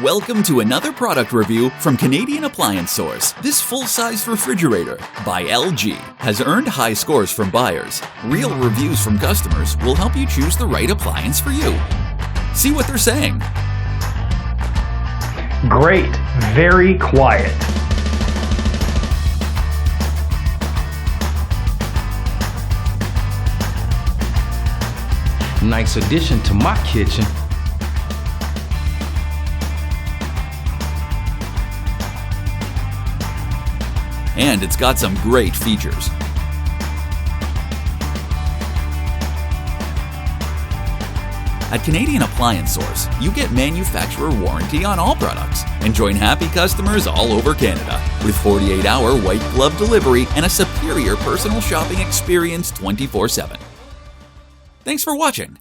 Welcome to another product review from Canadian Appliance Source. This full-size refrigerator by LG has earned high scores from buyers. Real reviews from customers will help you choose the right appliance for you. See what they're saying. Great, very quiet. Nice addition to my kitchen. And it's got some great features. At Canadian Appliance Source, you get manufacturer warranty on all products and join happy customers all over Canada with 48-hour white glove delivery and a superior personal shopping experience 24/7. Thanks for watching.